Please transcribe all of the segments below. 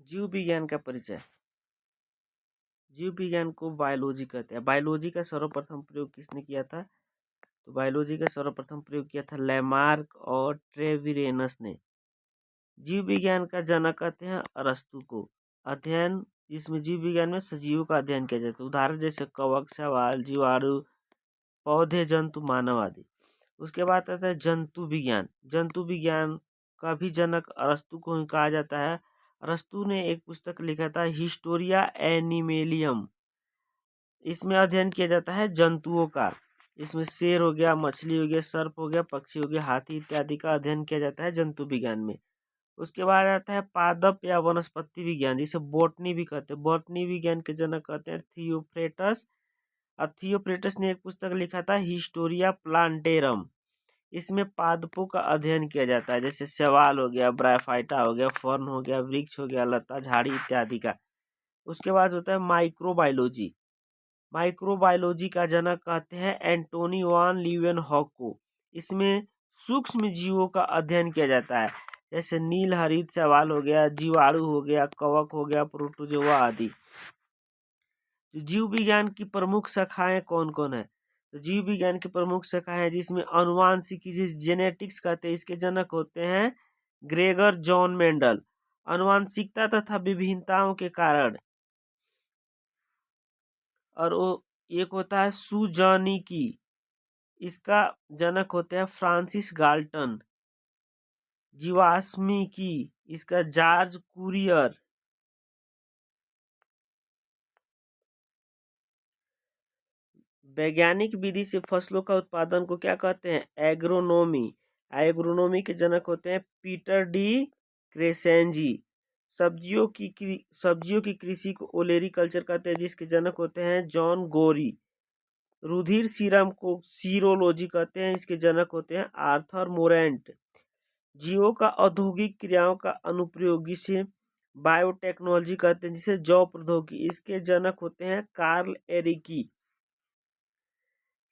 जीव विज्ञान का परिचय। जीव विज्ञान को बायोलॉजी कहते हैं। बायोलॉजी का सर्वप्रथम प्रयोग किसने किया था? तो बायोलॉजी का सर्वप्रथम प्रयोग किया था लैमार्क और ट्रेविरेनस ने। जीव विज्ञान का जनक कहते हैं अरस्तु को। अध्ययन, इसमें जीव विज्ञान में सजीवों का अध्ययन किया जाता है। उदाहरण जैसे कवक, शैवाल, जीवाणु, पौधे, जंतु, मानव आदि। उसके बाद आता है जंतु विज्ञान। जंतु विज्ञान का भी जनक अरस्तु को ही कहा जाता है। अरस्तु ने एक पुस्तक लिखा था हिस्टोरिया एनिमेलियम। इसमें अध्ययन किया जाता है जंतुओं का। इसमें शेर हो गया, मछली हो गया, सर्प हो गया, पक्षी हो गया, हाथी इत्यादि का अध्ययन किया जाता है जंतु विज्ञान में। उसके बाद आता है पादप या वनस्पति विज्ञान, जिसे बॉटनी भी कहते हैं। बॉटनी विज्ञान के जनक कहते हैं थियोफ्रेटस। थियोफ्रेटस ने एक पुस्तक लिखा था हिस्टोरिया प्लांटेरम। इसमें पादपों का अध्ययन किया जाता है, जैसे शैवाल हो गया, ब्रायोफाइटा हो गया, फर्न हो गया, वृक्ष हो गया, लता, झाड़ी इत्यादि का। उसके बाद होता है माइक्रोबायोलॉजी। माइक्रोबायोलॉजी का जनक कहते हैं एंटोनी वान लीवेनहॉक को। इसमें सूक्ष्म जीवों का अध्ययन किया जाता है, जैसे नील हरित शैवाल हो गया, जीवाणु हो गया, कवक हो गया, प्रोटोजोआ आदि। तो जीव विज्ञान की प्रमुख शाखाएं कौन कौन है? तो जीव विज्ञान की प्रमुख शाखाएं जिसमें अनुवांशिकी, जिस जेनेटिक्स कहते हैं, इसके जनक होते हैं ग्रेगर जॉन मेंडल। अनुवांशिकता तथा विभिन्नताओं के कारण। और वो एक होता है सुजानिकी, इसका जनक होते हैं फ्रांसिस गाल्टन। जीवाश्मिकी, इसका जॉर्ज कुरियर। वैज्ञानिक विधि से फसलों का उत्पादन को क्या कहते हैं? एग्रोनोमी। एग्रोनोमी के जनक होते हैं पीटर डी क्रेसेंजी। सब्जियों की कृषि को ओलेरीकल्चर कहते हैं, जिसके जनक होते हैं जॉन गोरी। रुधिर सीरम को सीरोलॉजी कहते हैं, इसके जनक होते हैं आर्थर मोरेंट। जीवों का औद्योगिक क्रियाओं का अनुप्रयोग, जिसे बायोटेक्नोलॉजी कहते हैं, जिसे जैव प्रौद्योगिकी, इसके जनक होते हैं कार्ल एरिकी।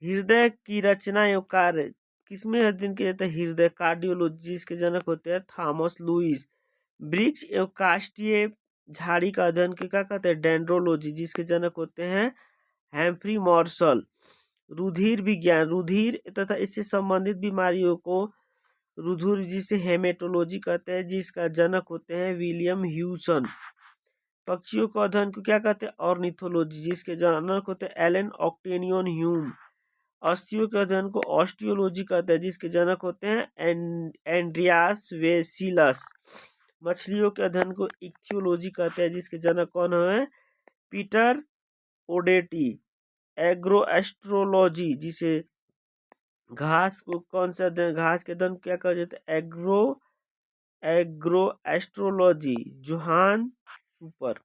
हृदय की रचना एवं कार्य किसमें अध्ययन किया जाता है? हृदय कार्डियोलॉजी, इसके जनक होते हैं थॉमस लुइस। वृक्ष एवं काष्ठीय झाड़ी का अध्ययन क्या कहते हैं? डेंड्रोलॉजी, जिसके जनक होते हैं हैम्फ्री मॉर्सल। रुधिर विज्ञान, रुधिर तथा इससे संबंधित बीमारियों को रुधिर, जिसे हेमेटोलॉजी कहते हैं, जिसका जनक होते हैं विलियम ह्यूसन। पक्षियों का अध्ययन को क्या कहते हैं? ऑर्निथोलॉजी, जिसके जनक होते हैं एलन ऑक्टेनियन ह्यूम। अस्थियों के अध्ययन को ऑस्टियोलॉजी कहते हैं, जिसके जनक होते हैं एंड्रियास वेसिलस। मछलियों के अध्ययन को इक्थियोलॉजी कहते हैं, जिसके जनक कौन है? पीटर ओडेटी। एग्रोएस्ट्रोलॉजी, जिसे घास को कौन सा घास के अध्ययन क्या कहा जाता है? एग्रोएस्ट्रोलॉजी, जोहान सुपर।